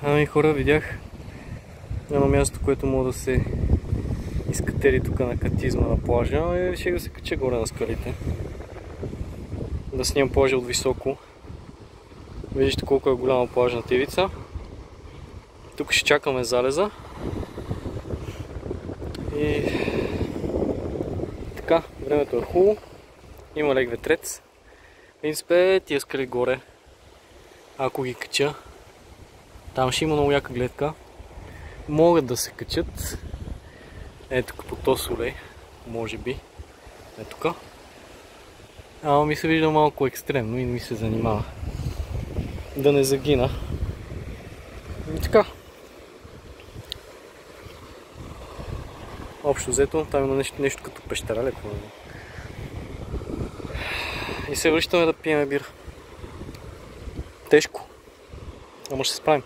Ами хора, видях едно място, което мога да се изкатери тук на катизма на плажа и реших да се кача горе на скалите. Да снимам плажа от високо. Виждате колко е голяма плажната ивица. Тук ще чакаме залеза. И така, времето е хубаво. Има лек ветрец. В принципе, тия скали горе, ако ги кача, там ще има много яка гледка. Могат да се качат. Ето тук по този солей, може би. Ето тук. Ама ми се вижда малко екстремно и не ми се занимава. Да не загина. И така. Общо взето, там има нещо като пещера леко. И се връщаме да пиеме бира. Тежко. Ама ще се справим.